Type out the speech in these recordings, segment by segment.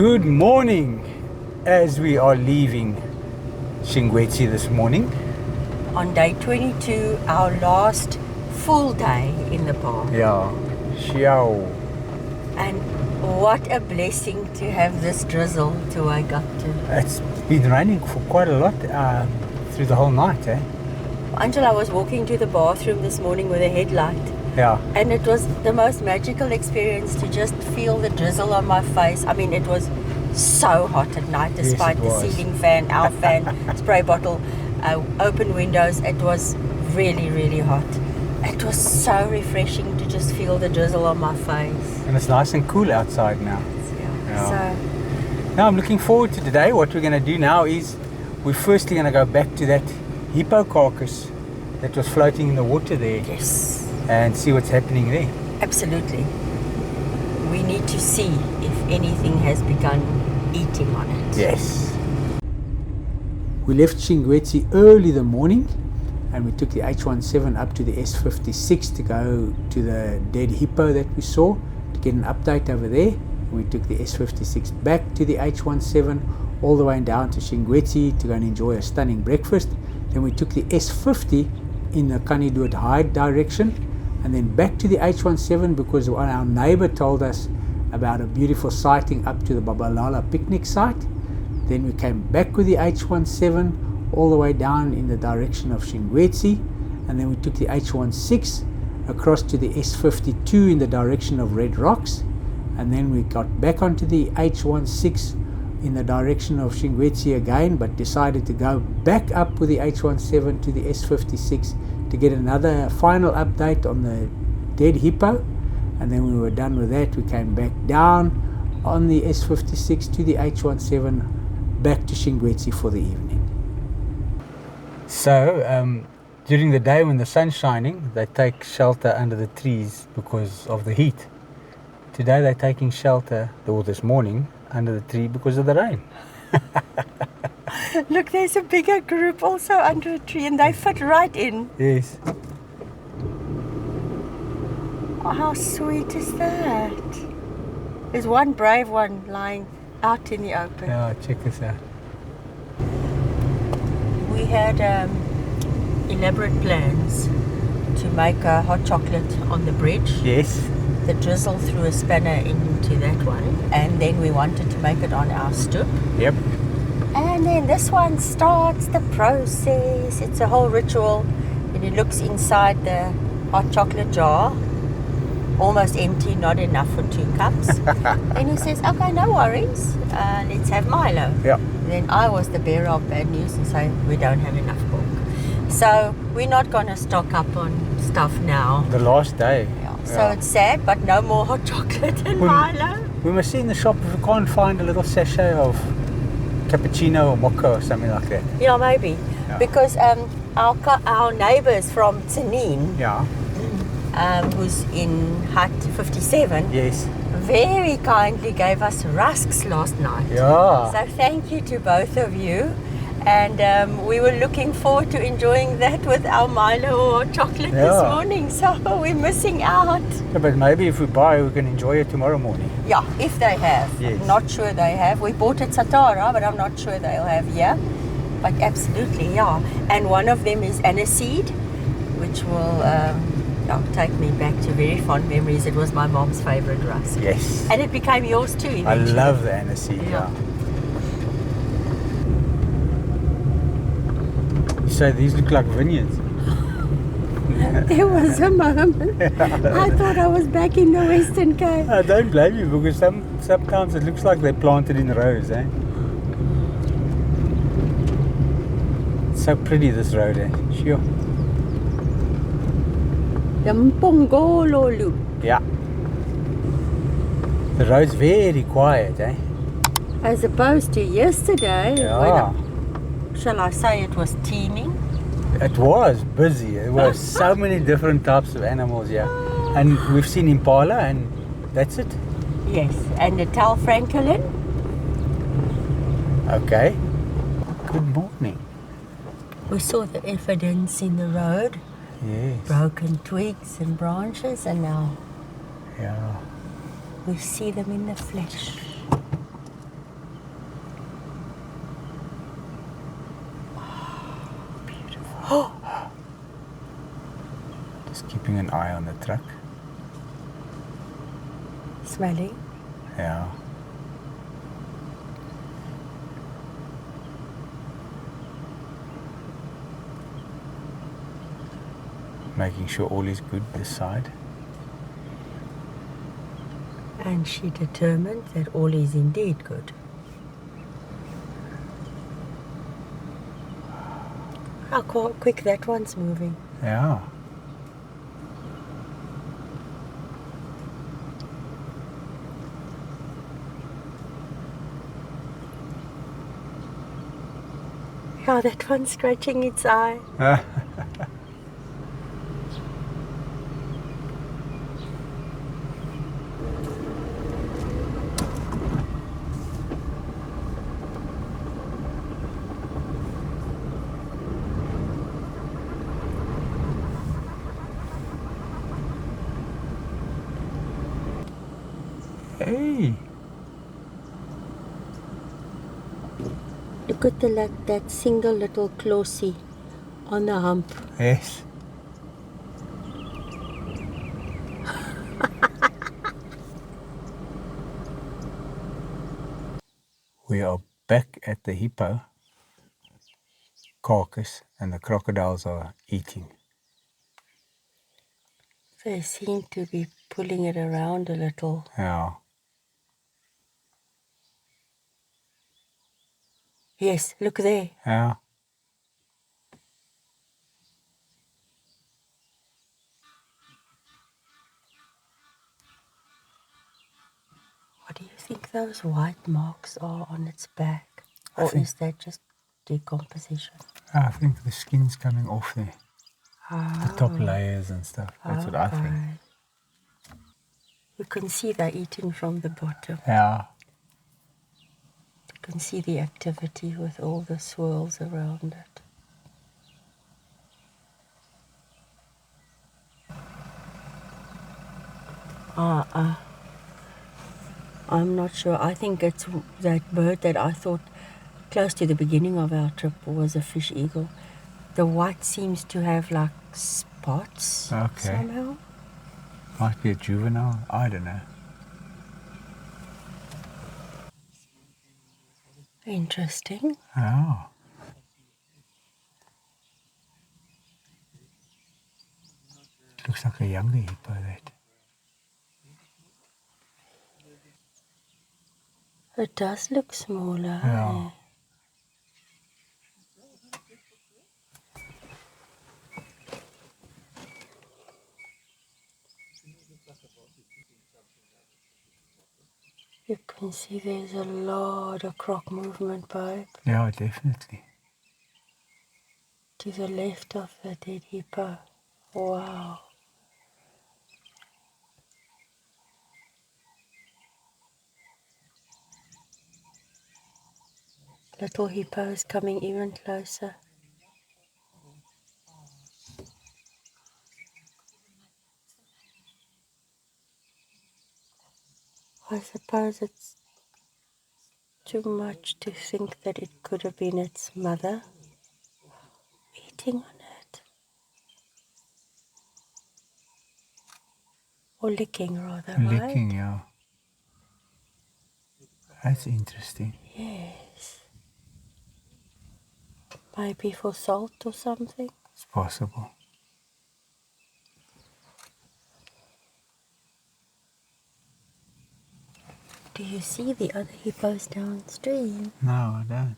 Good morning as we are leaving Xingwetsi this morning. On day 22, our last full day in the park. Yeah, xiao. And what a blessing to have this drizzle to wake up to. It's been raining for quite a lot through the whole night, eh? Angela was walking to the bathroom this morning with a headlight. Yeah. And it was the most magical experience to just feel the drizzle on my face. I mean, it was so hot at night despite the ceiling fan, our fan, spray bottle, open windows. It was really, really hot. It was so refreshing to just feel the drizzle on my face. And it's nice and cool outside now. Yeah. So now I'm looking forward to today. What we're going to do now is we're firstly going to go back to that hippo carcass that was floating in the water there. Yes. And see what's happening there. Absolutely. We need to see if anything has begun eating on it. Yes. We left Xingwetsi early the morning and we took the H17 up to the S56 to go to the dead hippo that we saw to get an update over there. We took the S56 back to the H17 all the way down to Xingwetsi to go and enjoy a stunning breakfast. Then we took the S50 in the Kanidut Hyde direction and then back to the H17 because our neighbor told us about a beautiful sighting up to the Babalala picnic site. Then we came back with the H17 all the way down in the direction of Xingwetsi, and then we took the H16 across to the S52 in the direction of Red Rocks, and then we got back onto the H16 in the direction of Xingwetsi again, but decided to go back up with the H17 to the S56 to get another final update on the dead hippo. And then we were done with that. We came back down on the S56 to the H17 back to Xingwetsi for the evening. So during the day when the sun's shining, they take shelter under the trees because of the heat. Today they're taking shelter, or this morning, under the tree because of the rain. Look, there's a bigger group also under a tree and they fit right in. Yes. Oh, how sweet is that? There's one brave one lying out in the open. Yeah, check this out. We had elaborate plans to make a hot chocolate on the bridge. Yes. The drizzle threw a spanner into that one, and then we wanted to make it on our stoop. Yep. And then this one starts the process. It's a whole ritual. And he looks inside the hot chocolate jar, almost empty, not enough for 2 cups. And he says, okay, no worries, let's have Milo. Yeah. Then I was the bearer of bad news and say, we don't have enough milk. So we're not going to stock up on stuff now. The last day. Yeah. So it's sad, but no more hot chocolate and Milo. We must see in the shop if we can't find a little sachet of cappuccino or mocha or something like that. Yeah, maybe. Yeah. Because our neighbours from Tsenin, Yeah. who's in Hut 57, Yes. very kindly gave us rusks last night. Yeah. So thank you to both of you. And we were looking forward to enjoying that with our Milo or chocolate this morning. So we're missing out. Yeah, but maybe if we buy, we can enjoy it tomorrow morning. Yeah, if they have. Yes. Not sure they have. We bought at Satara, but I'm not sure they'll have here. But absolutely, yeah. And one of them is aniseed, which will take me back to very fond memories. It was my mom's favourite rusk. Yes. And it became yours too eventually. I love the aniseed, yeah. So these look like vineyards. There was a moment I thought I was back in the Western Cape. I don't blame you because sometimes it looks like they're planted in rows, eh? It's so pretty, this road, eh? Sure. The Mpongolo loop. Yeah. The road's very quiet, eh? As opposed to yesterday, Yeah. shall I say it was teeming? It was busy. There were so many different types of animals here. And we've seen impala and that's it. Yes, and the Tal Francolin. Okay. Good morning. We saw the evidence in the road. Yes. Broken twigs and branches, and now Yeah. we see them in the flesh. Just keeping an eye on the truck. Smelling? Yeah. Making sure all is good this side. And she determined that all is indeed good. How quick that one's moving. Yeah. Yeah, that one's scratching its eye. Hey. Look at that single little closey on the hump. Yes. We are back at the hippo carcass and the crocodiles are eating. They seem to be pulling it around a little. Yeah. Yes, look there. Yeah. What do you think those white marks are on its back? Or is that just decomposition? I think the skin's coming off there. The top layers and stuff. That's what I think. You can see they're eating from the bottom. Yeah. You can see the activity with all the swirls around it. I'm not sure. I think it's that bird that I thought close to the beginning of our trip was a fish eagle. The white seems to have like spots somehow. Might be a juvenile. I don't know. Interesting. Oh. Looks like a younger hippo, that. It does look smaller. Yeah. You can see there's a lot of croc movement, babe. Yeah, definitely. To the left of the dead hippo. Wow. Little hippo is coming even closer. I suppose it's too much to think that it could have been its mother eating on it. Or licking rather, Licking, right? yeah. That's interesting. Yes. Maybe for salt or something. It's possible. Do you see the other hippos downstream? No, I don't.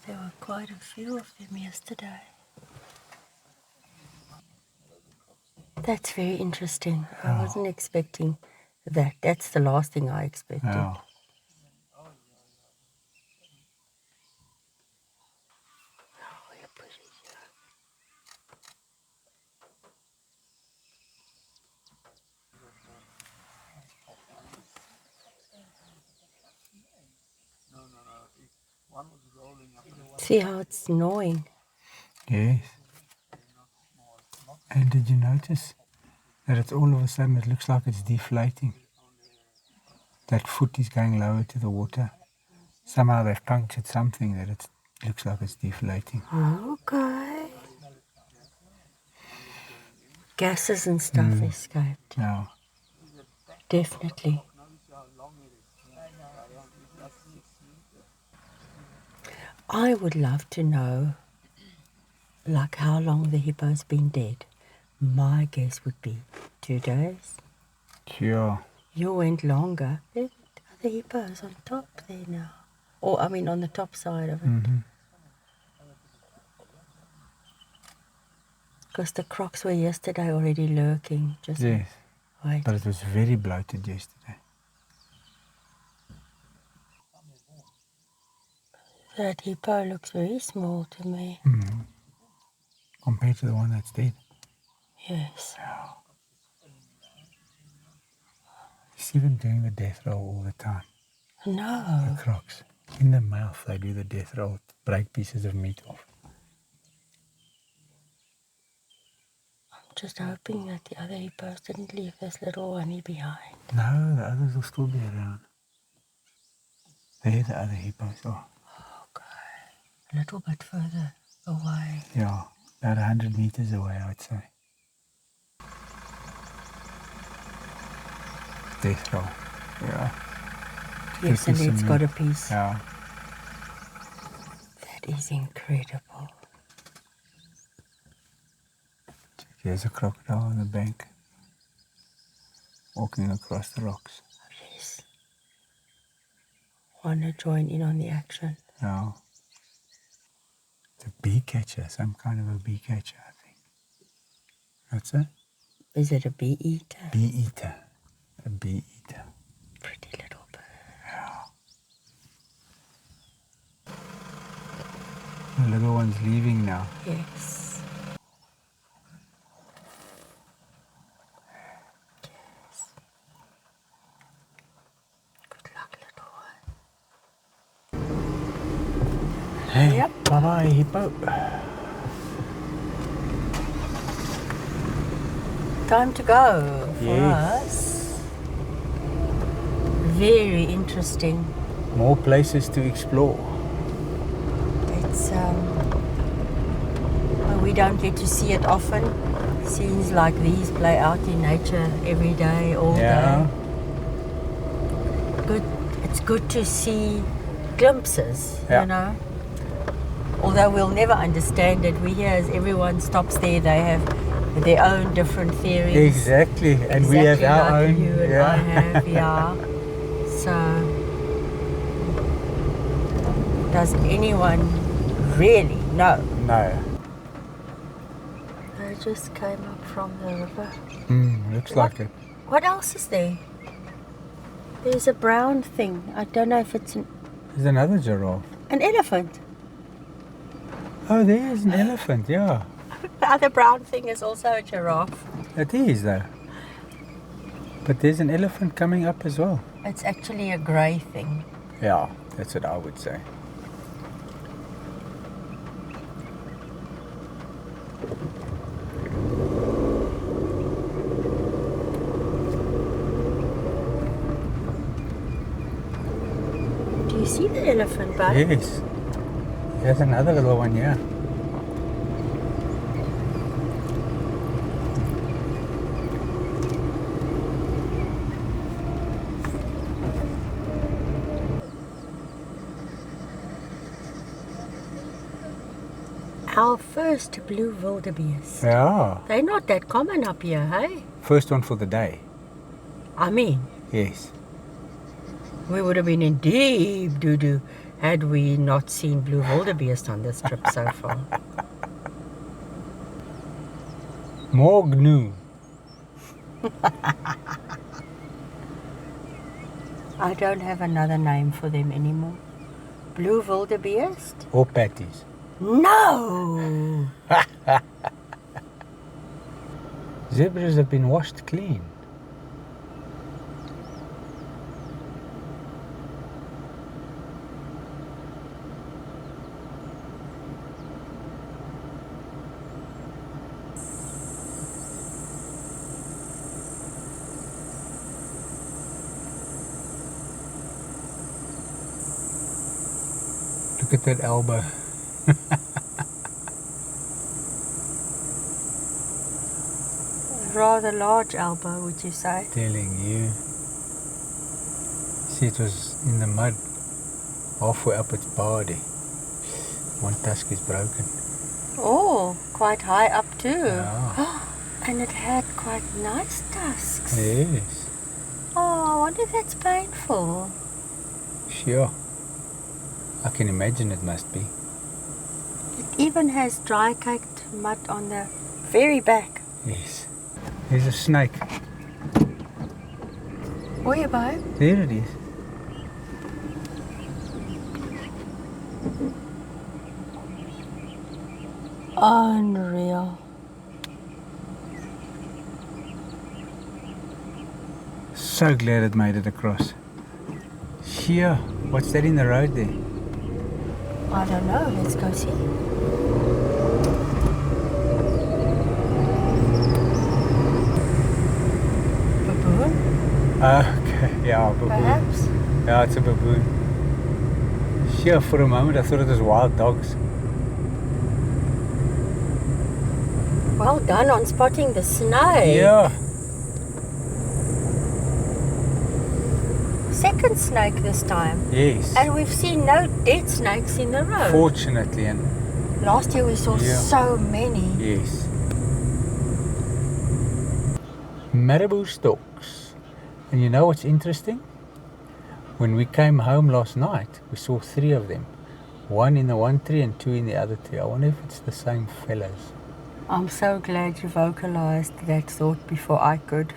There were quite a few of them yesterday. That's very interesting. I wasn't expecting that. That's the last thing I expected. Yeah. See how it's gnawing. Yes. And did you notice that it's all of a sudden it looks like it's deflating? That foot is going lower to the water. Somehow they've punctured something that it looks like it's deflating. Okay. gases and stuff escaped. Yeah. Definitely. I would love to know, like, how long the hippo's been dead. My guess would be 2 days. Yeah. You went longer. The hippo's on top there now. Or, I mean, on the top side of it. Because the crocs were yesterday already lurking. Just Yes. wait. But it was very bloated yesterday. That hippo looks very small to me. Compared to the one that's dead. Yes. You see them doing the death roll all the time. No. The crocs. In the mouth they do the death roll. Break pieces of meat off. I'm just hoping that the other hippos didn't leave this little one behind. No, the others will still be around. There the other hippos are. A little bit further away. Yeah, about 100 meters away, I'd say. Death roll. Yeah. Yes, and it's got a piece. Yeah. That is incredible. There's a crocodile on the bank. Walking across the rocks. Yes. Want to join in on the action. Yeah. It's a bee catcher, some kind of a bee catcher, I think. What's that? Is it a bee eater? Bee eater. A bee eater. Pretty little bird. Yeah. The little one's leaving now. Yes. Good luck, little one. Hey, Yep. bye-bye, hippo. Time to go for Yes. us. Very interesting. More places to explore. It's well, we don't get to see it often. Scenes like these play out in nature every day, all Yeah. day. Good. It's good to see glimpses, Yeah. you know. Although we'll never understand it, we hear as everyone stops there, they have their own different theories. Exactly, and we have Exactly our like own. you and I have, yeah. So, does anyone really know? No. They just came up from the river. Looks like it. What else is there? There's a brown thing. I don't know if it's There's another giraffe. an elephant. Oh, there's an elephant, yeah. The other brown thing is also a giraffe. It is, though. But there's an elephant coming up as well. It's actually a grey thing. Yeah, that's what I would say. Do you see the elephant, bud? Yes. There's another little one here. Our first blue wildebeest. Yeah. They're not that common up here, hey? First one for the day. I mean, Yes. we would have been in deep doo-doo had we not seen blue wildebeest on this trip so far. More gnu. I don't have another name for them anymore. Blue wildebeest? Or patties. No! Zebras have been washed clean. Look at that elbow. rather large elbow, would you say? Telling you. See, it was in the mud, halfway up its body. One tusk is broken. Oh, quite high up too. Yeah. And it had quite nice tusks. Yes. Oh, I wonder if that's painful. Sure. I can imagine it must be. It even has dry caked mud on the very back. Yes. There's a snake. Where, babe? There it is. Unreal. So glad it made it across. Sure. What's that in the road there? I don't know. Let's go see. Baboon? Okay, yeah, baboon. Perhaps? Yeah, it's a baboon. Sure, for a moment I thought it was wild dogs. Well done on spotting the snake. Yeah. Second snake this time. Yes. And we've seen no dead snakes in the road. Fortunately, and Last year we saw Yeah. so many. yes. Marabou stalks. And you know what's interesting? When we came home last night, we saw 3 of them. 1 in the one tree and 2 in the other tree. I wonder if it's the same fellas. I'm so glad you vocalized that thought before I could,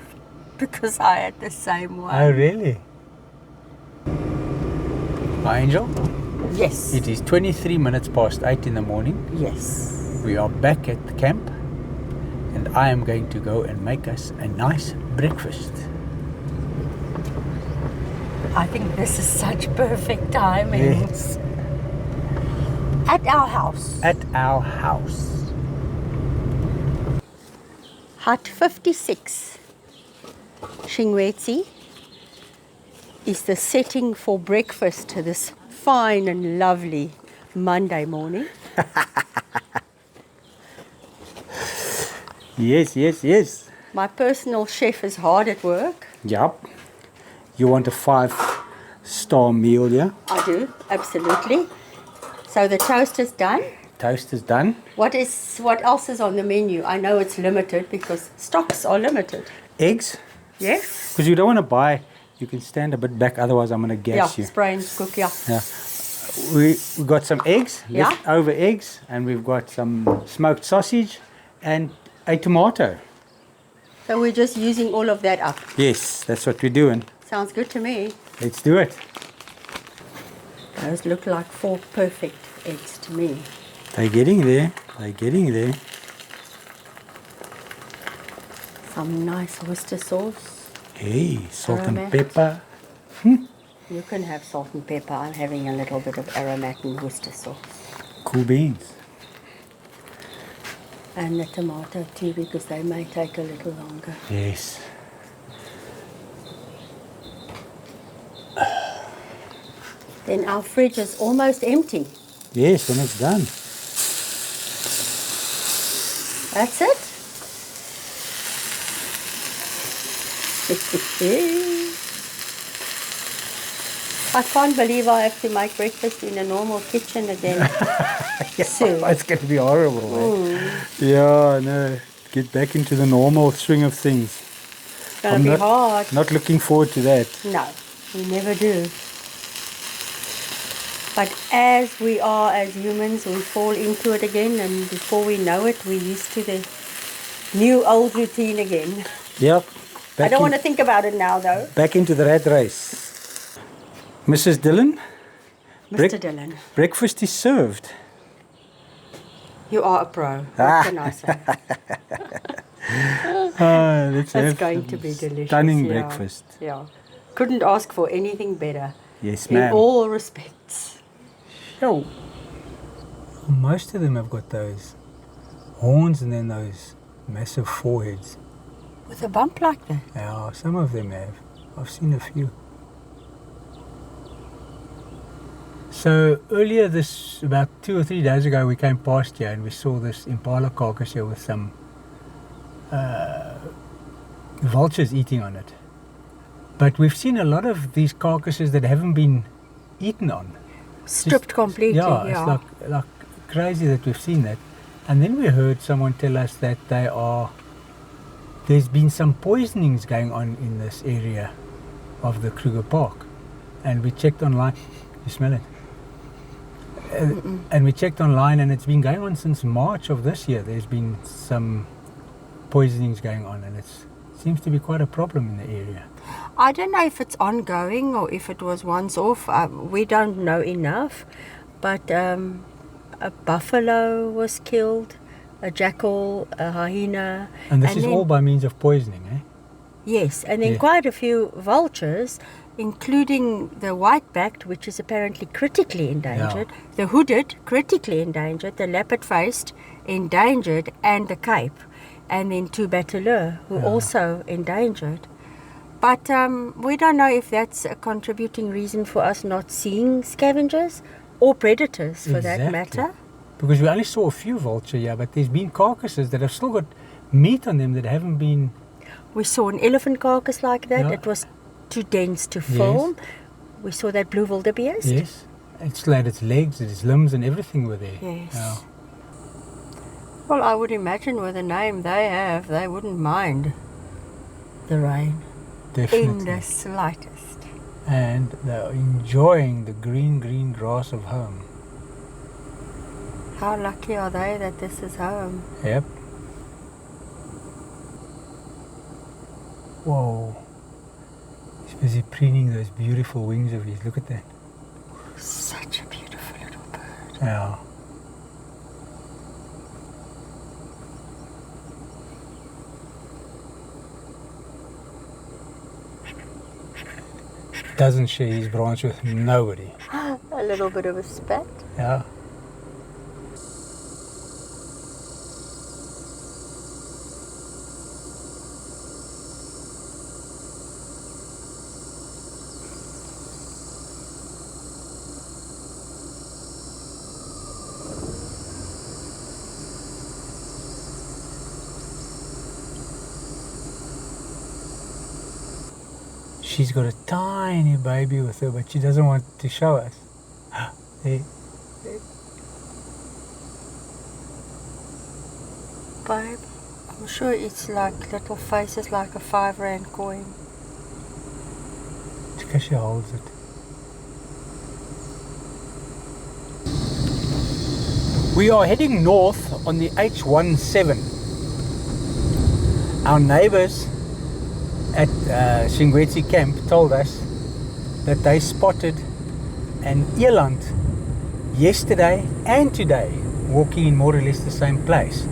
because I had the same one. Oh, really? Hi, Angel. Yes. It is 23 minutes past 8 in the morning. Yes. We are back at the camp, and I am going to go and make us a nice breakfast. I think this is such perfect timing. Yes. At our house. At our house. Hut 56. Shingwetsi is the setting for breakfast this fine and lovely Monday morning. Yes, yes, yes. My personal chef is hard at work. Yup. You want a 5-star meal, yeah? I do, absolutely. So the toast is done. Toast is done. What else is on the menu? I know it's limited because stocks are limited. Eggs. Yes? Because you don't want to buy, you can stand a bit back, otherwise I'm going to gas you. Spray and cook, yeah. Yeah. We got some eggs, Yeah. leftover eggs, and we've got some smoked sausage and a tomato. So we're just using all of that up. Yes, that's what we're doing. Sounds good to me. Let's do it. Those look like 4 perfect eggs to me. They're getting there. They're getting there. Some nice Worcester sauce. Hey, salt and Aromatic. pepper. You can have salt and pepper. I'm having a little bit of aromatic and Worcester sauce. Cool beans. And the tomato too, because they may take a little longer. Yes. Then our fridge is almost empty. Yes, when it's done. That's it. I can't believe I have to make breakfast in a normal kitchen again. Soon. It's going to be horrible, man. Yeah, no. Get back into the normal swing of things. It's going to be hard. Not looking forward to that. No, we never do. But as we are as humans, we fall into it again, and before we know it, we're used to the new old routine again. Yep. I don't want to think about it now, though. Back into the rat race. Mrs. Dillon? Mr. Dillon, Breakfast is served. you are a pro. What can I say? It's going to be delicious. Stunning yeah. breakfast. Yeah. Couldn't ask for anything better. Yes, In ma'am. all respects. Yo. Most of them have got those horns and then those massive foreheads. With a bump like that. Yeah, some of them have. I've seen a few. So earlier about 2 or 3 days ago, we came past here and we saw this impala carcass here with some vultures eating on it. But we've seen a lot of these carcasses that haven't been eaten on. Stripped completely. Yeah, it's like crazy that we've seen that. And then we heard someone tell us that there's been some poisonings going on in this area of the Kruger Park. And we checked online. You smell it? And we checked online, and it's been going on since March of this year. There's been some poisonings going on, and it seems to be quite a problem in the area. I don't know if it's ongoing or if it was once off. We don't know enough. But a buffalo was killed, a jackal, a hyena. And this is all by means of poisoning, eh? Yes, and then quite a few vultures, including the white-backed, which is apparently critically endangered, the hooded, critically endangered, the leopard-faced, endangered, and the cape. And then 2 Bateleur, who also endangered. But we don't know if that's a contributing reason for us not seeing scavengers or predators for that matter. Because we only saw a few vulture here, but there's been carcasses that have still got meat on them that haven't been... We saw an elephant carcass like that. It was too dense to film. Yes. We saw that blue wildebeest. Yes. It still had its legs, its limbs and everything were there. Yes. Yeah. Well, I would imagine with the name they have, they wouldn't mind the rain. Definitely. In the slightest. And they're enjoying the green grass of home. How lucky are they that this is home? Yep. Whoa. He's busy preening those beautiful wings of his. Look at that. Such a beautiful little bird. Yeah. Doesn't share his branch with nobody. A little bit of a spat. Yeah. She's got a tiny baby with her, but she doesn't want to show us. There. Babe, I'm sure it's like little faces like a 5 rand coin. It's because she holds it. We are heading north on the H17. Our neighbours at Shingwetsi camp told us that they spotted an eland yesterday and today walking in more or less the same place.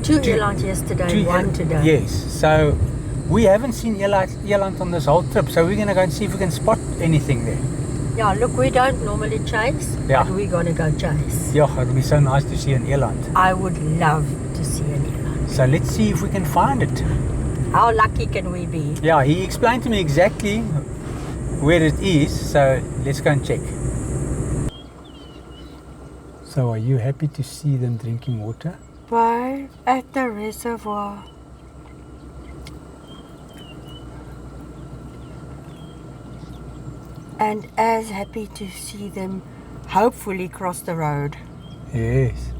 2 eland yesterday, 1 today. Yes, so we haven't seen eland on this whole trip, so we're going to go and see if we can spot anything there. Yeah, look, we don't normally chase, but we're going to go chase. Yeah, it would be so nice to see an eland. I would love to see an eland. So let's see if we can find it. How lucky can we be? Yeah, he explained to me exactly where it is, so let's go and check. So are you happy to see them drinking water? Why? At the reservoir. And as happy to see them hopefully cross the road. Yes.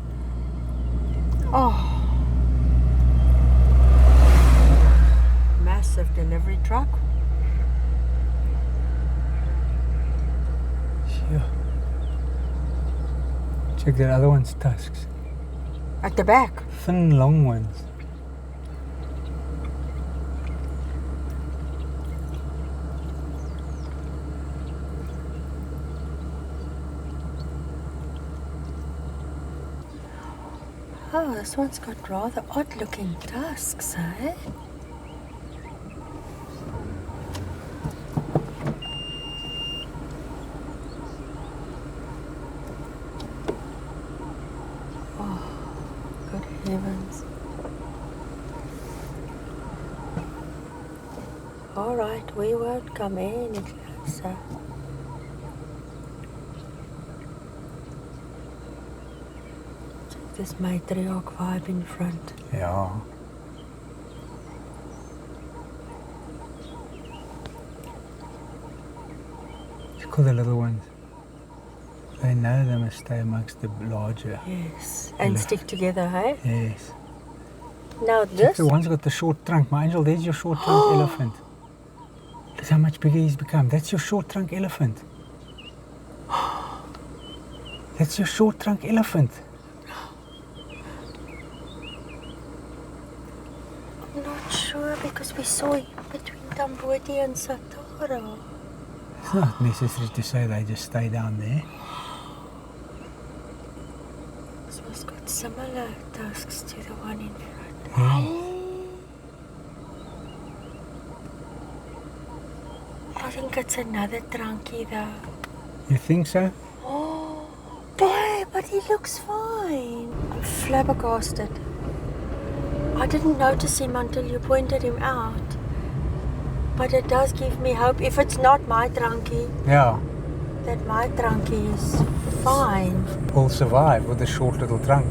Oh. Massive delivery truck. Sure. Check that other one's tusks. At the back. Thin, long ones. Oh, this one's got rather odd looking tusks, eh? Heavens. Alright, we won't come any closer. Check this matriarch vibe in front. Yeah. Look at the little ones. They know they must stay amongst the larger. Yes, and stick together, hey? Yes. Now this. The one's got the short trunk. My angel, there's your short trunk elephant. Look how much bigger he's become. That's your short trunk elephant. That's your short trunk elephant. I'm not sure because we saw him between Tamboti and Satara. It's not necessary to say they just stay down there. This one's got similar tusks to the one in front. Yeah. I think it's another trunky though. You think so? Oh, boy, but he looks fine. I'm flabbergasted. I didn't notice him until you pointed him out. But it does give me hope, if it's not my trunky, Yeah. that my trunky is fine. Will survive with a short little trunk.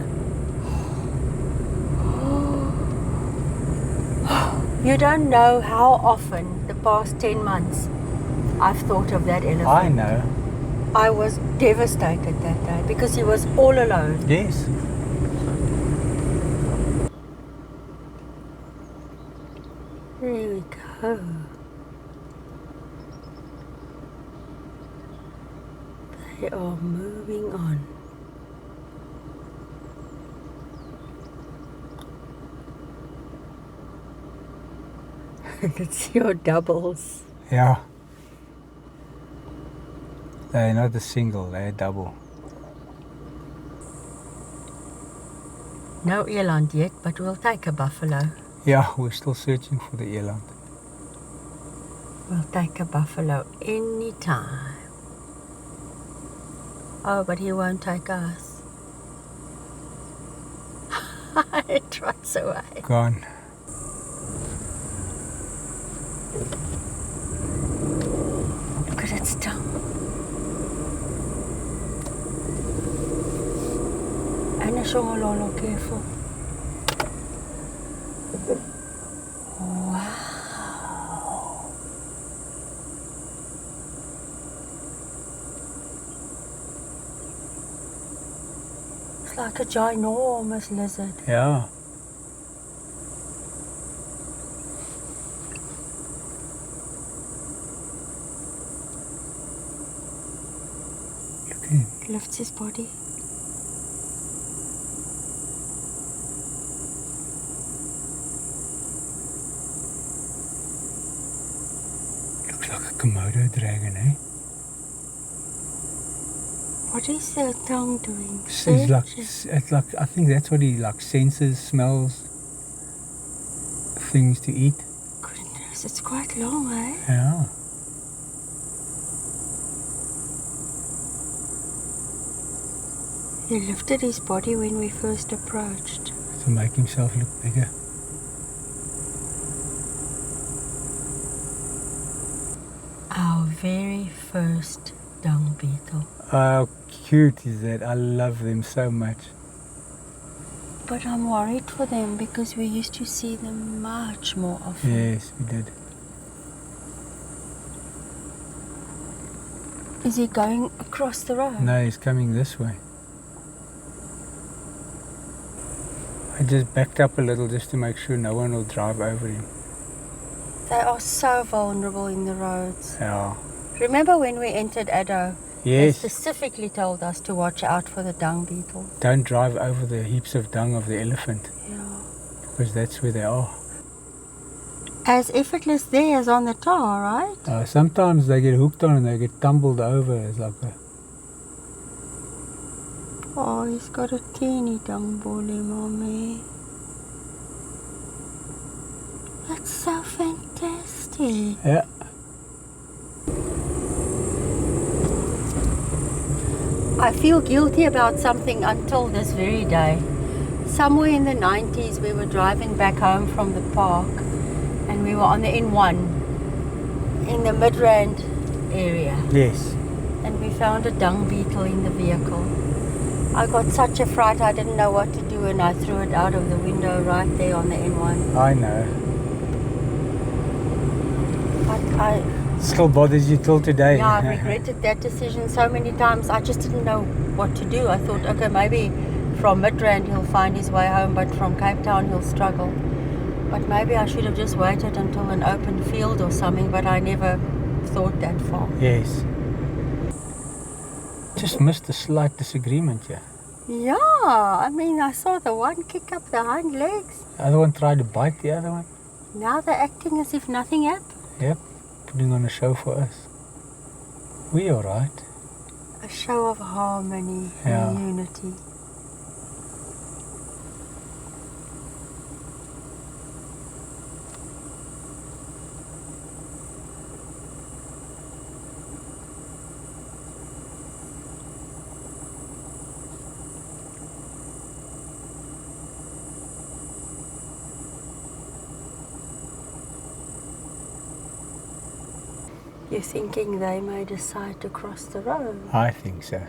You don't know how often the past 10 months I've thought of that elephant. I know. I was devastated that day because he was all alone. Yes. There we go. They are moving on. It's your doubles. Yeah. They're not a single, they're a double. No eland yet, but we'll take a buffalo. Yeah, we're still searching for the eland. We'll take a buffalo any time. Oh, but he won't take us. It runs away. Gone. Look at its tongue. And a shongololo, careful. Wow. It's like a ginormous lizard. Yeah. Look at him. Lifts his body. Looks like a Komodo dragon, eh? What is the tongue doing? It's like, I think that's what he like senses, smells, things to eat. Goodness, it's quite long, eh? Yeah. He lifted his body when we first approached. To make himself look bigger. Our very first dung beetle. How cute is that? I love them so much. But I'm worried for them because we used to see them much more often. Yes, we did. Is he going across the road? No, he's coming this way. I just backed up a little just to make sure no one will drive over him. They are so vulnerable in the roads. Yeah. Remember when we entered Addo? Yes. They specifically told us to watch out for the dung beetle. Don't drive over the heaps of dung of the elephant. Yeah. Because that's where they are. As effortless there as on the tar, right? Sometimes they get hooked on and they get tumbled over. It's like a... Oh, he's got a teeny dung bully, mommy. That's so fantastic. Yeah. I feel guilty about something until this very day. Somewhere in the 90s we were driving back home from the park and we were on the N1 in the Midrand area. Yes. And we found a dung beetle in the vehicle. I got such a fright I didn't know what to do and I threw it out of the window right there on the N1. I know. Still bothers you till today. Yeah, I've regretted that decision so many times. I just didn't know what to do. I thought, okay, maybe from Midrand he'll find his way home, but from Cape Town he'll struggle. But maybe I should have just waited until an open field or something, but I never thought that far. Yes. Just missed a slight disagreement here. Yeah, I mean, I saw the one kick up the hind legs. The other one tried to bite the other one. Now they're acting as if nothing happened. Yep, putting on a show for us. We alright. A show of harmony Yeah. and unity. You're thinking they may decide to cross the road? I think so.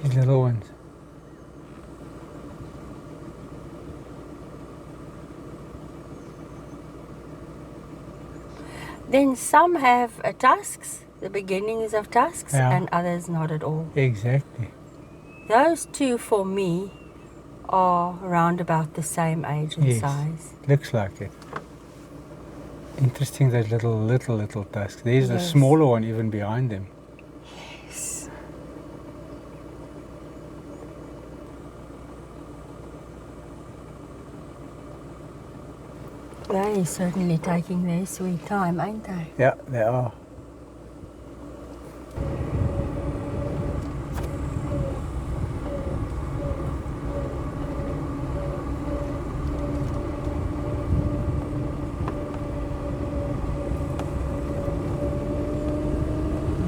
These little ones. Then some have tusks, the beginnings of tusks, Yeah. and others not at all. Exactly. Those two, for me, are around about the same age and Yes. size. Looks like it. Interesting, those little tusks. There's a Yes. smaller one even behind them. Yes. They're certainly taking their sweet time, ain't they? Yeah, they are.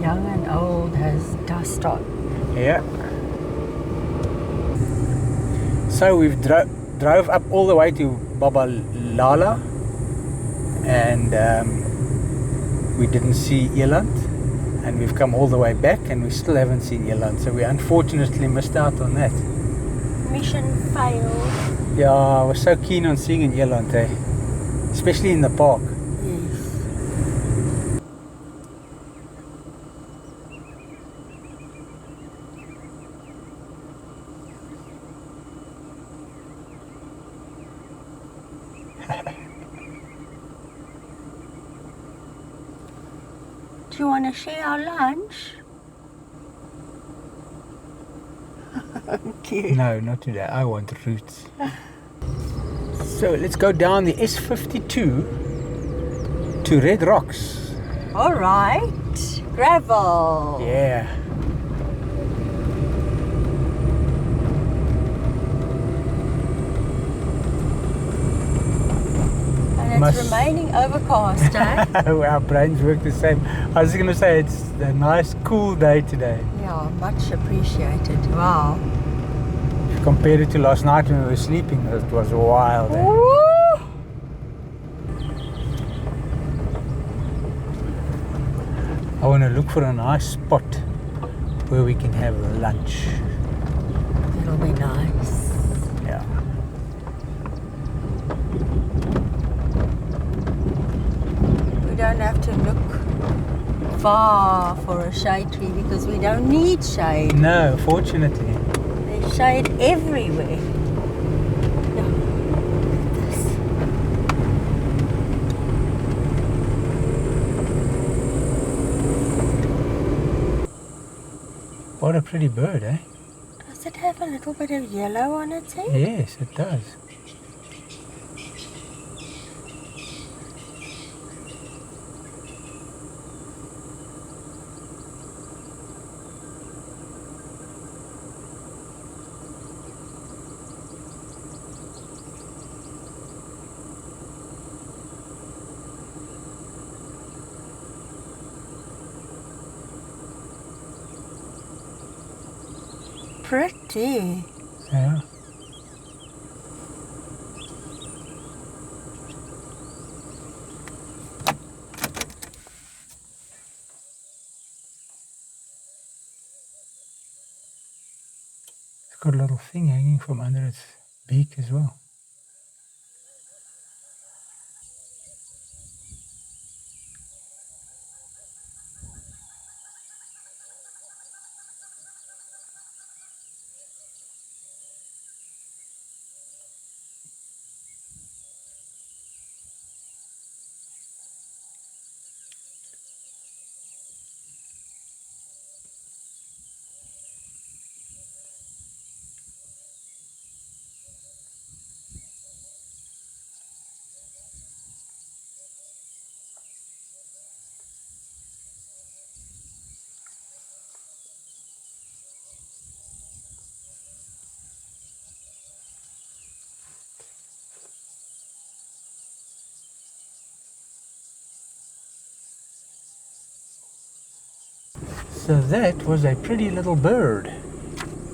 Young and old has dust on. Yeah. So we've drove up all the way to Babalala, and we didn't see Eland, and we've come all the way back and we still haven't seen Eland, so we unfortunately missed out on that. Mission failed. Yeah, I was so keen on seeing an Eland, eh? Especially in the park. Yes. Do you want to share our lunch? Cute. No, not today. I want roots. So let's go down the S52 to Red Rocks. All right. Gravel. Yeah. And it's remaining overcast, eh? Our brains work the same. I was going to say it's a nice cool day today. Yeah, much appreciated. Wow. If you compare it to last night when we were sleeping, it was wild. Eh? Woo! I want to look for a nice spot where we can have lunch. It'll be nice. Yeah. We don't have to look far for a shade tree because we don't need shade. No, fortunately. There's shade everywhere. Yeah. Look at this. What a pretty bird, eh? Does it have a little bit of yellow on its head? Yes, it does. pretty. Yeah. It's got a little thing hanging from under its beak as well. So that was a pretty little bird.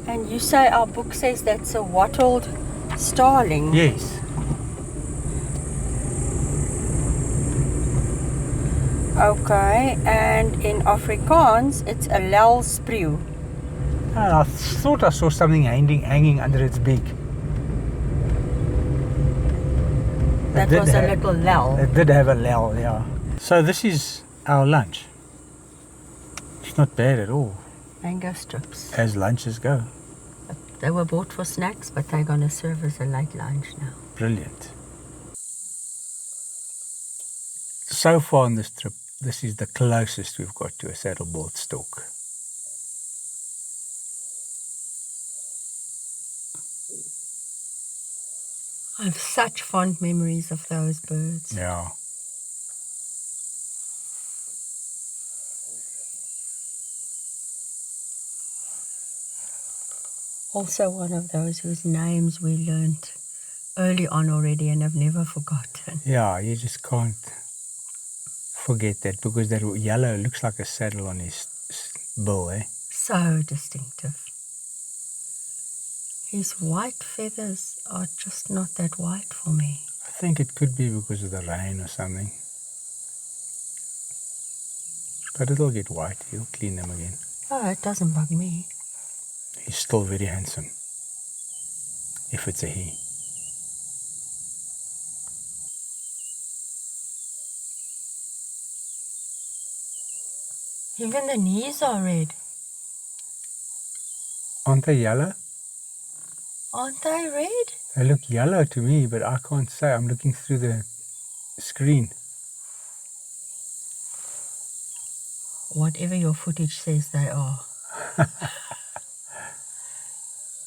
And you say our book says that's a wattled starling? Yes. Okay, and in Afrikaans it's a lelspreeu. I thought I saw something hanging under its beak. That was a little lel. It did have a lel, yeah. So this is our lunch. It's not bad at all. Mango strips. As lunches go. They were bought for snacks, but they're going to serve as a late lunch now. Brilliant. So far on this trip, this is the closest we've got to a saddleboard stork. I have such fond memories of those birds. Yeah. Also one of those whose names we learnt early on already and have never forgotten. Yeah, you just can't forget that because that yellow looks like a saddle on his bill, eh? So distinctive. His white feathers are just not that white for me. I think it could be because of the rain or something. But it'll get white, he'll clean them again. Oh, it doesn't bug me. He's still very handsome, if it's a he. Even the knees are red. Aren't they yellow? Aren't they red? They look yellow to me, but I can't say. I'm looking through the screen. Whatever your footage says they are.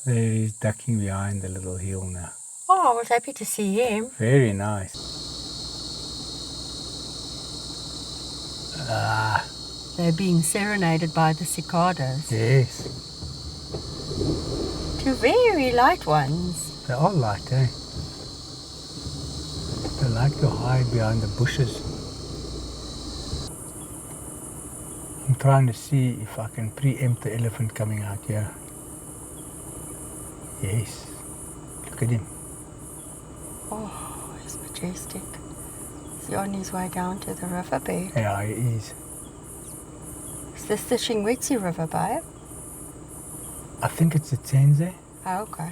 There he's ducking behind the little hill now. Oh, I was happy to see him. Very nice. They're being serenaded by the cicadas. Yes. Two very light ones. They are light, eh? They like to hide behind the bushes. I'm trying to see if I can preempt the elephant coming out here. Yes. Look at him. Oh, he's majestic. Is he on his way down to the riverbed? Yeah, he is. Is this the Shingwetsi River, babe? I think it's the Tenze. Oh, okay.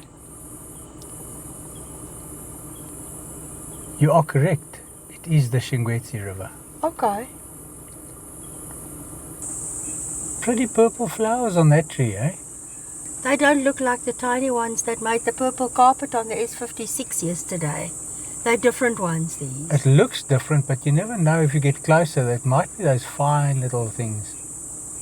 You are correct. It is the Shingwetsi River. Okay. Pretty purple flowers on that tree, eh? They don't look like the tiny ones that made the purple carpet on the S56 yesterday. They're different ones, these. It looks different, but you never know if you get closer. That might be those fine little things.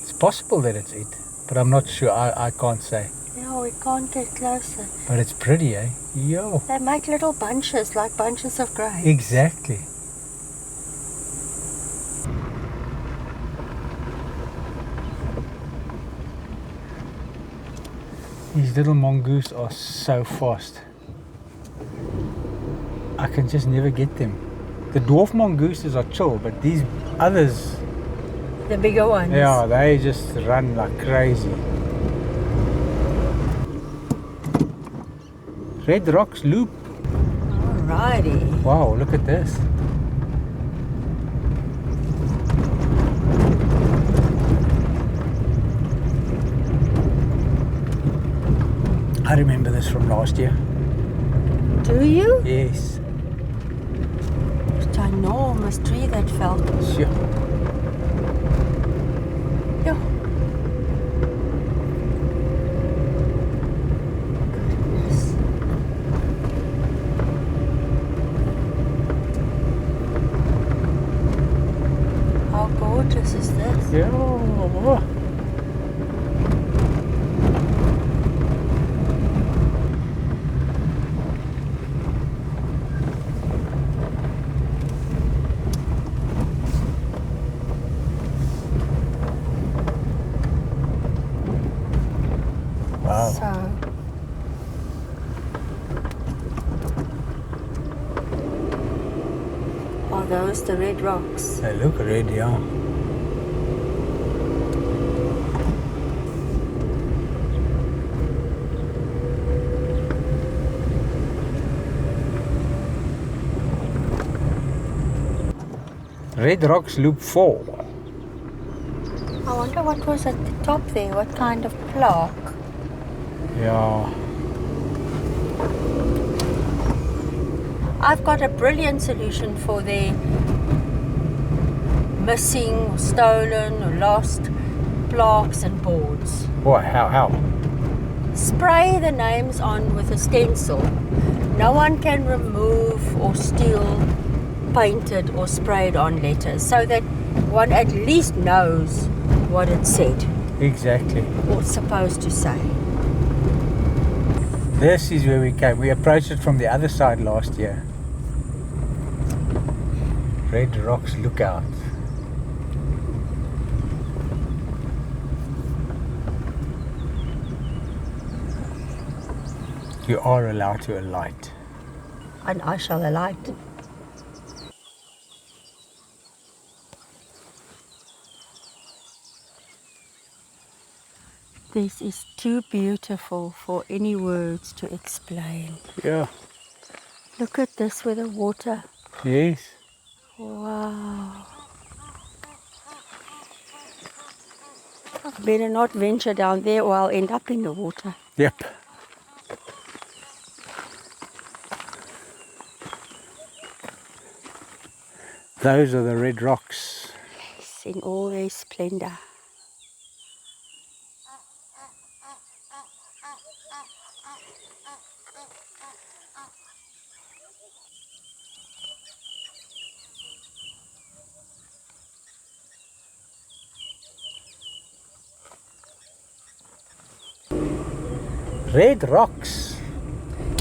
It's possible that it's it, but I'm not sure. I can't say. Yeah, we can't get closer. But it's pretty, eh? Yo. They make little bunches, like bunches of grapes. Exactly. These little mongoose are so fast. I can just never get them. The dwarf mongooses are chill, but these others, The bigger ones. yeah, they just run like crazy. Red Rocks Loop. Alrighty. Wow, look at this. I remember this from last year. Do you? Yes. Ginormous tree that fell. Sure. Yeah. How gorgeous is this? Yeah. Wow. So, are those the red rocks? They look red, yeah. Red Rocks Loop 4. I wonder what was at the top there. What kind of plaque? Yeah. I've got a brilliant solution for the missing, stolen, or lost plaques and boards. What? How? Spray the names on with a stencil. No one can remove or steal painted or sprayed on letters, so that one at least knows what it said Exactly. or supposed to say. This is where we came. We approached it from the other side last year. Red Rocks Lookout. You are allowed to alight. And I shall alight. This is too beautiful for any words to explain. Yeah. Look at this with the water. Yes. Wow. I better not venture down there or I'll end up in the water. Yep. Those are the red rocks. Yes, in all their splendor. Red rocks.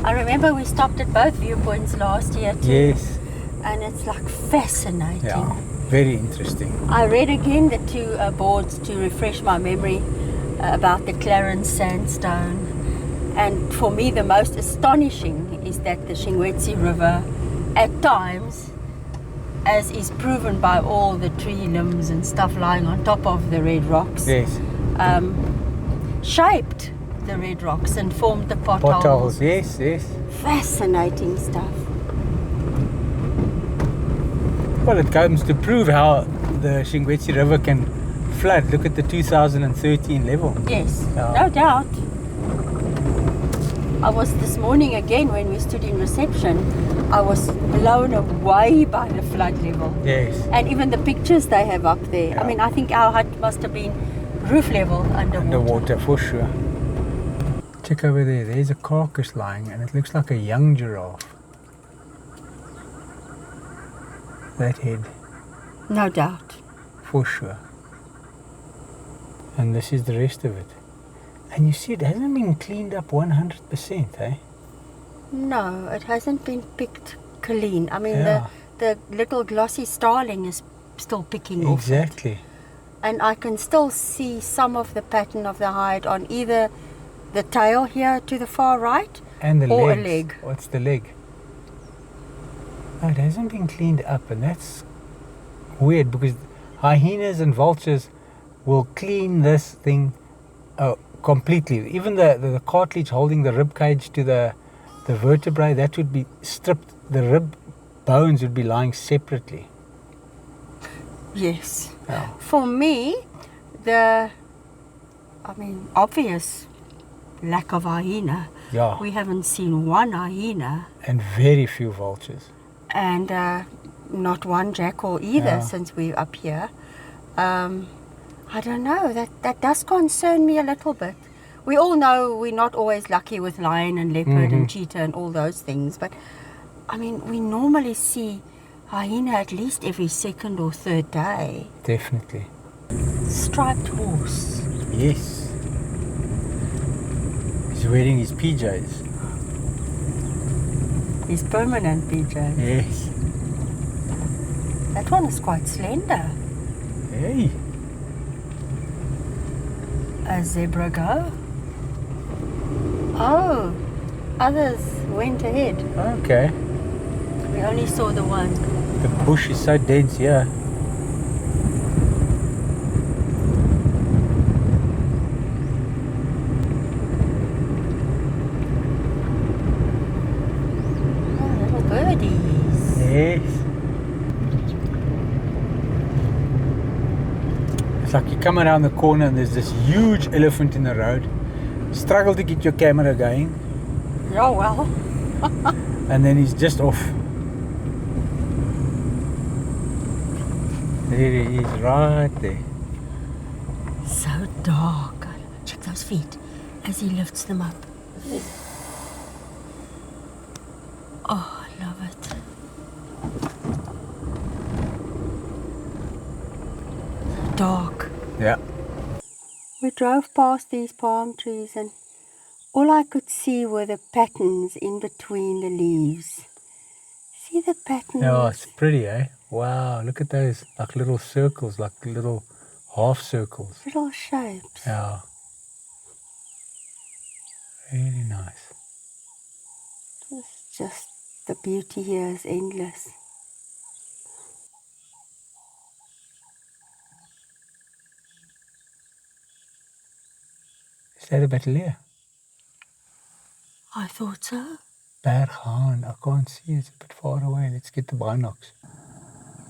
I remember we stopped at both viewpoints last year too. Yes. And it's like fascinating. Yeah. Very interesting. I read again the two boards to refresh my memory about the Clarence sandstone. And for me the most astonishing is that the Shingwetsi River at times, as is proven by all the tree limbs and stuff lying on top of the red rocks, Yes. shaped the red rocks and formed the potholes. Potholes. Yes, yes. Fascinating stuff. Well, it comes to prove how the Shingwetsi River can flood. Look at the 2013 level. Yes, Yeah. no doubt. I was this morning again when we stood in reception, I was blown away by the flood level. Yes. And even the pictures they have up there. Yeah. I mean, I think our hut must have been roof level underwater. Underwater, for sure. Check over there. There's a carcass lying and it looks like a young giraffe. That head. No doubt. For sure. And this is the rest of it. And you see, it hasn't been cleaned up 100%, eh? No, it hasn't been picked clean. I mean, Yeah. the little glossy starling is still picking off. Exactly. And I can still see some of the pattern of the hide on either the tail here to the far right And the or legs. a leg. What's the leg? Oh, it hasn't been cleaned up, and that's weird because hyenas and vultures will clean this thing completely. Even the cartilage holding the rib cage to the the vertebrae, that would be stripped, the rib bones would be lying separately. Yes. Yeah. For me, the obvious lack of hyena. Yeah. We haven't seen one hyena. And very few vultures. And not one jackal either Yeah. since we're up here. I don't know, that does concern me a little bit. We all know we're not always lucky with lion and leopard and cheetah and all those things, but I mean, we normally see hyena at least every second or third day. Definitely. Striped horse. Yes. He's wearing his PJs. His permanent PJ. Yes. That one is quite slender. Hey. A zebra go. Oh, others went ahead. Okay. We only saw the one. The bush is so dense here. Oh, little birdies. Yes. It's like you come around the corner and there's this huge elephant in the road. Struggle to get your camera going. Oh, well. And then he's just off. There he is, right there. So dark. Check those feet as he lifts them up. Oh, I love it. Dark. Yeah. We drove past these palm trees and all I could see were the patterns in between the leaves. See the patterns? Yeah, it's pretty, eh? Wow, look at those, like little circles, like little half circles. Little shapes. Yeah. Really nice. It's just the beauty here is endless. Is that a Bateleur? I thought so. Berghaan, I can't see, it's a bit far away. Let's get the binocs.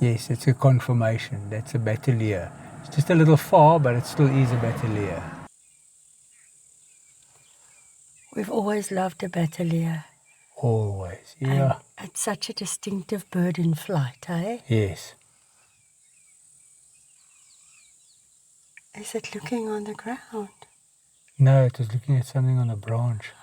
Yes, it's a confirmation. That's a Bateleur. It's just a little far, but it still is a Bateleur. We've always loved a Bateleur. Always, yeah. And it's such a distinctive bird in flight, eh? Yes. Is it looking on the ground? No, it was looking at something on a branch.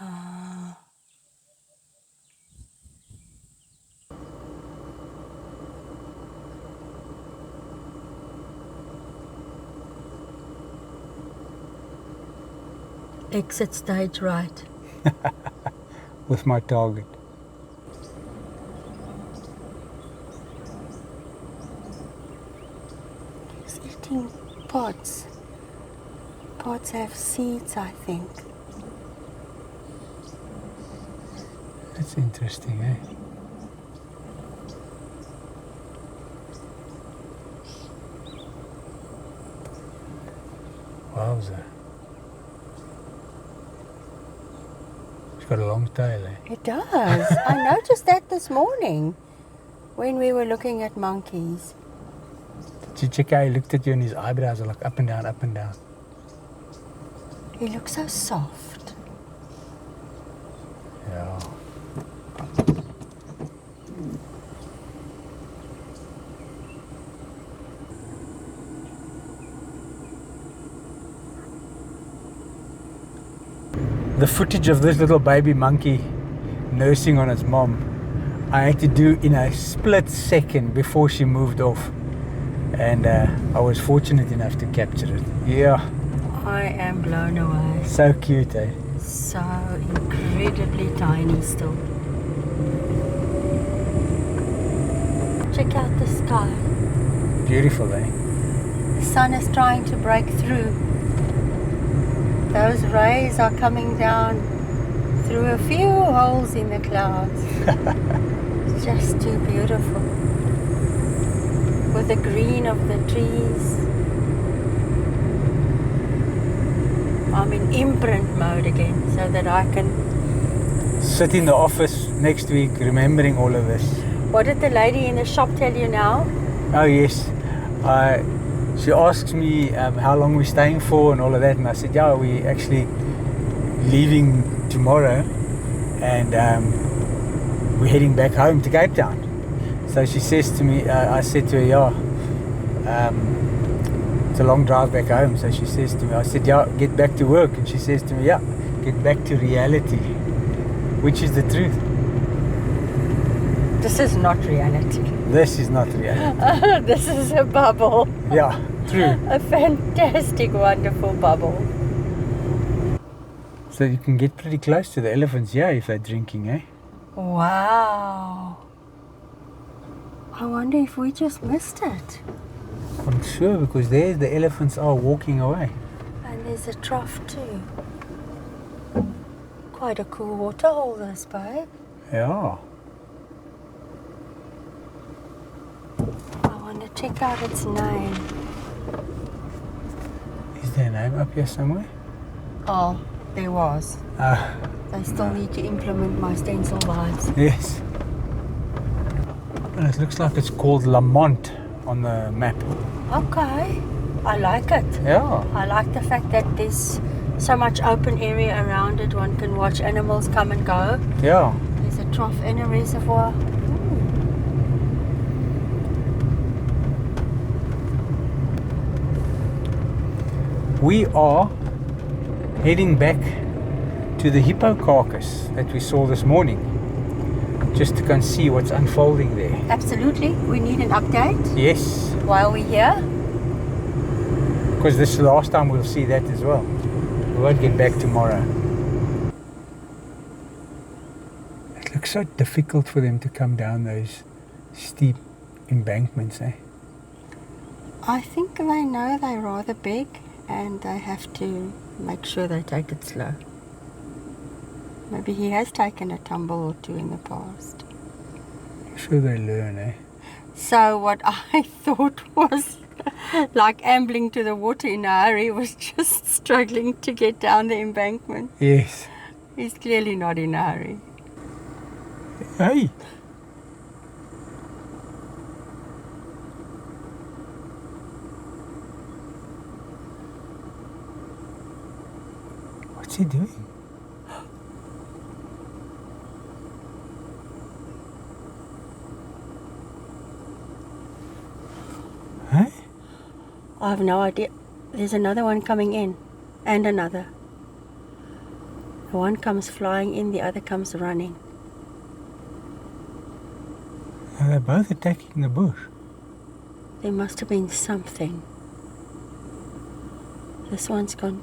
Exit stage right. With my target. He's eating pods. Pods have seeds, I think. That's interesting, eh? Wowza. It's got a long tail, eh? It does. I noticed that this morning when we were looking at monkeys. Did you check how he looked at you and his eyebrows are like up and down, up and down? He looks so soft. Yeah. The footage of this little baby monkey nursing on its mom, I had to do in a split second before she moved off. And I was fortunate enough to capture it. Yeah. I am blown away. So cute, eh? So incredibly tiny still. Check out the sky. Beautiful, eh? The sun is trying to break through. Those rays are coming down through a few holes in the clouds. It's just too beautiful. With the green of the trees. I'm in imprint mode again so that I can sit in the office next week remembering all of this. What did the lady in the shop tell you now? Oh yes, she asks me how long we're staying for and all of that, and I said, yeah, we're actually leaving tomorrow, and we're heading back home to Cape Town. So she says to me, I said to her, yeah, it's a long drive back home. So she says to me, I said, yeah, get back to work. And she says to me, yeah, get back to reality, which is the truth. This is not reality. This is not reality. This is a bubble. Yeah, true. A fantastic, wonderful bubble. So you can get pretty close to the elephants here if they're drinking, eh? Wow. I wonder if we just missed it. I'm sure, because there the elephants are walking away. And there's a trough too. Quite a cool water hole this, babe. Yeah. I want to check out its name. Is there a name up here somewhere? Oh, there was. Ah, I still need to implement my stencil vibes. yes. And it looks like it's called Lamont on the map. Okay. I like it. Yeah. I like the fact that there's so much open area around it. One can watch animals come and go. Yeah. There's a trough and a reservoir. We are heading back to the hippo carcass that we saw this morning, just to go and see what's unfolding there. Absolutely. We need an update Yes, while we're here. because this is the last time we'll see that as well. We won't get back tomorrow. It looks so difficult for them to come down those steep embankments, eh? I think they know they're rather big and they have to make sure they take it slow. Maybe he has taken a tumble or two in the past. I'm sure they learn, eh? So what I thought was like ambling to the water in a hurry was just struggling to get down the embankment. Yes. He's clearly not in a hurry. Hey! What's he doing? Hey? I have no idea. There's another one coming in. And another. The one comes flying in, the other comes running. They're both attacking the bush. There must have been something. This one's gone.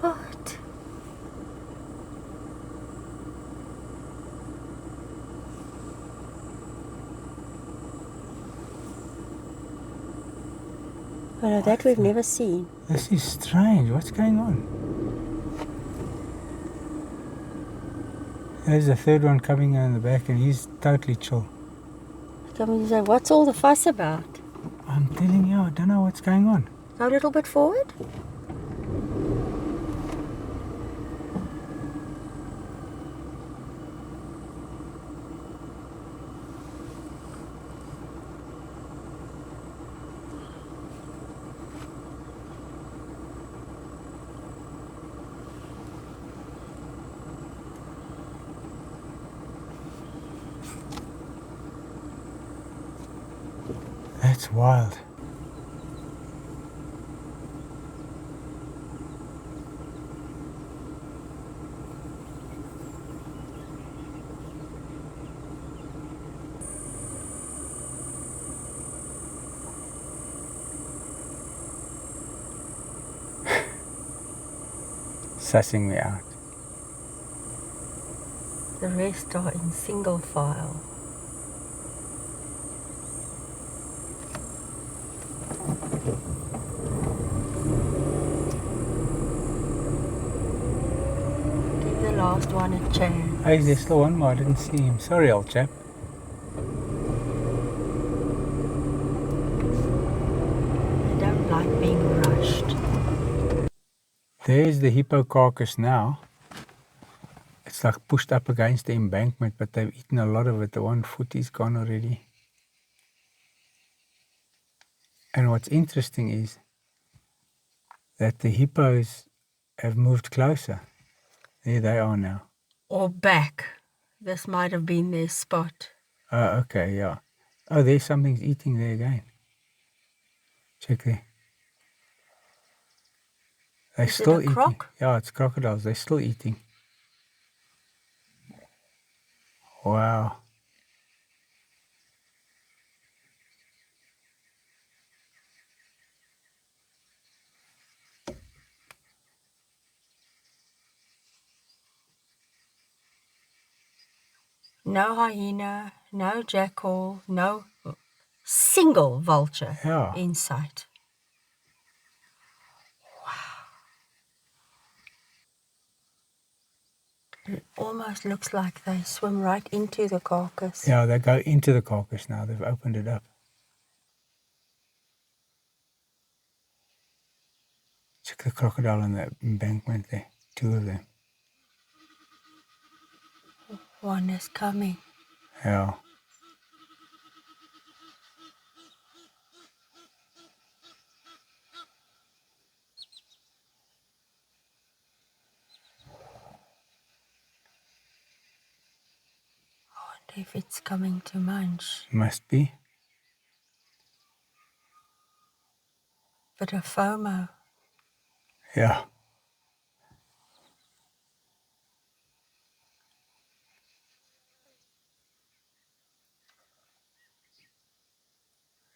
What? Well, that we've never seen. This is strange. What's going on? There's a third one coming in the back and he's totally chill. Come and say, what's all the fuss about? I'm telling you, I don't know what's going on. Go a little bit forward. That's wild. Sussing me out. The rest are in single file. Give the last one a chance. Hey, there's still one more. I didn't see him. Sorry, old chap. I don't like being rushed. There's the hippo carcass now. It's like pushed up against the embankment, but they've eaten a lot of it. The one foot is gone already. And what's interesting is that the hippos have moved closer. There they are now. Or back. This might have been their spot. Oh, okay, yeah. Oh, there's something's eating there again. Check there. They're still eating. Croc? Yeah, it's crocodiles. They're still eating. Wow. No hyena, no jackal, no single vulture in sight. It almost looks like they swim right into the carcass. Yeah, they go into the carcass now. They've opened it up. Check the crocodile on the embankment there. 2 of them. One is coming. Yeah. I wonder if it's coming to munch. Must be. Bit of FOMO. Yeah.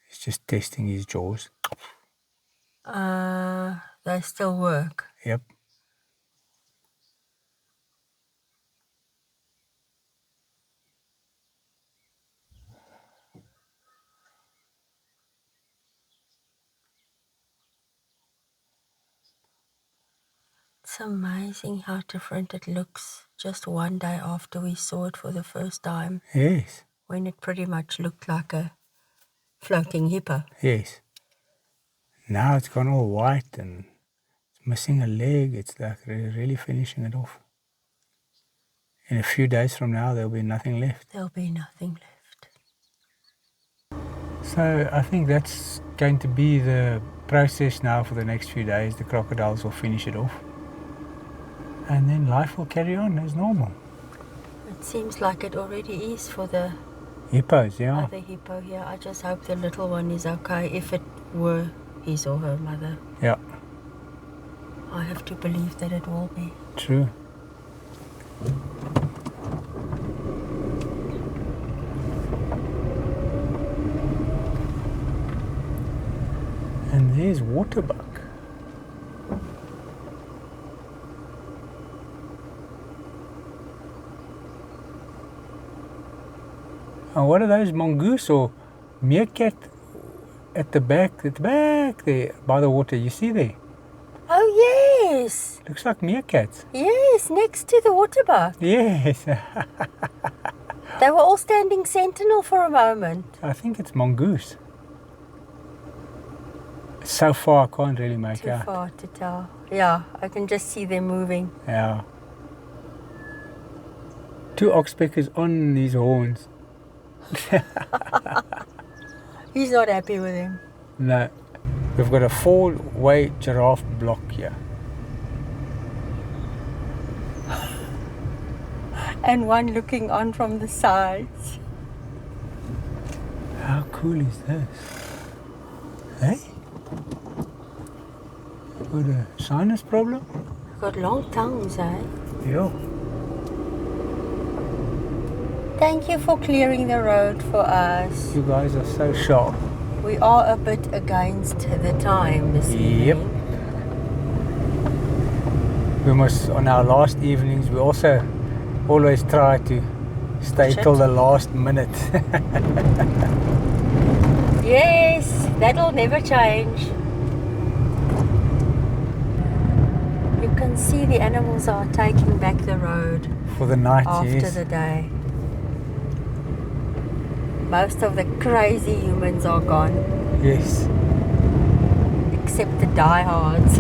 He's just testing his jaws. They still work. Yep. It's amazing how different it looks just one day after we saw it for the first time. Yes. When it pretty much looked like a floating hippo. Yes. Now it's gone all white and it's missing a leg. It's like really finishing it off. In a few days from now, there'll be nothing left. There'll be nothing left. So I think that's going to be the process now for the next few days. The crocodiles will finish it off. And then life will carry on as normal. It seems like it already is for the hippos, yeah. other hippo here. I just hope the little one is okay, if it were his or her mother. Yeah. I have to believe that it will be. True. And there's waterbug. And what are those, mongoose or meerkat at the back there by the water? You see there? Oh yes! Looks like meerkats. Yes, next to the waterbug. Yes. They were all standing sentinel for a moment. I think it's mongoose. So far I can't really make out. Too far to tell. Yeah, I can just see them moving. Yeah. 2 oxpeckers on these horns. He's not happy with him. No. We've got a 4-way giraffe block here. And one looking on from the sides. How cool is this? Hey? Got a sinus problem? Got long tongues, eh? Yeah. Thank you for clearing the road for us. You guys are so sharp. We are a bit against the time this evening. Yep. We must, on our last evenings, we also always try to stay till the last minute. Yes, that'll never change. You can see the animals are taking back the road For the night, after the day. Most of the crazy humans are gone. Yes. except the diehards.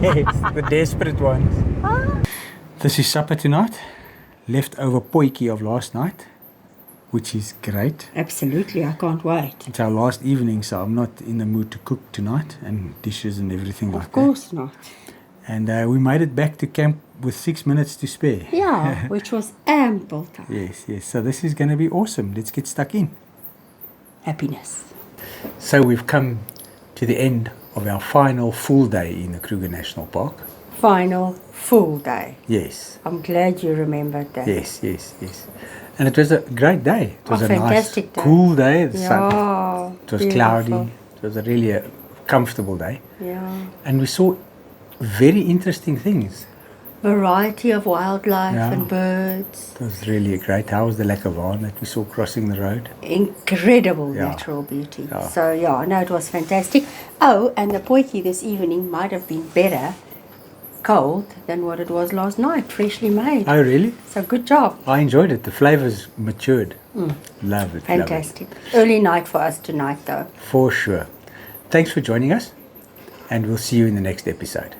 Yes, the desperate ones. This is supper tonight. Leftover potjie of last night, which is great. Absolutely, I can't wait. It's our last evening, so I'm not in the mood to cook tonight and dishes and everything like that. Of course not. And we made it back to camp with 6 minutes to spare. Yeah, which was ample time. Yes, yes. So this is going to be awesome. Let's get stuck in. Happiness. So we've come to the end of our final full day in the Kruger National Park. Final full day. Yes. I'm glad you remembered that. Yes, yes, yes. And it was a great day. It was a fantastic nice, day. cool day. The sun, Yeah, it was beautiful. cloudy. It was really a comfortable day. Yeah. And we saw very interesting things. Variety of wildlife Yeah. and birds. It was really great. How was the leopard that we saw crossing the road? Incredible Yeah. natural beauty. Yeah. So yeah, no, it was fantastic. Oh, and the potjie this evening might have been better cold than what it was last night, freshly made. Oh, really? So good job. I enjoyed it. The flavors matured. Love it. Fantastic. Early night for us tonight though. For sure. Thanks for joining us, and we'll see you in the next episode.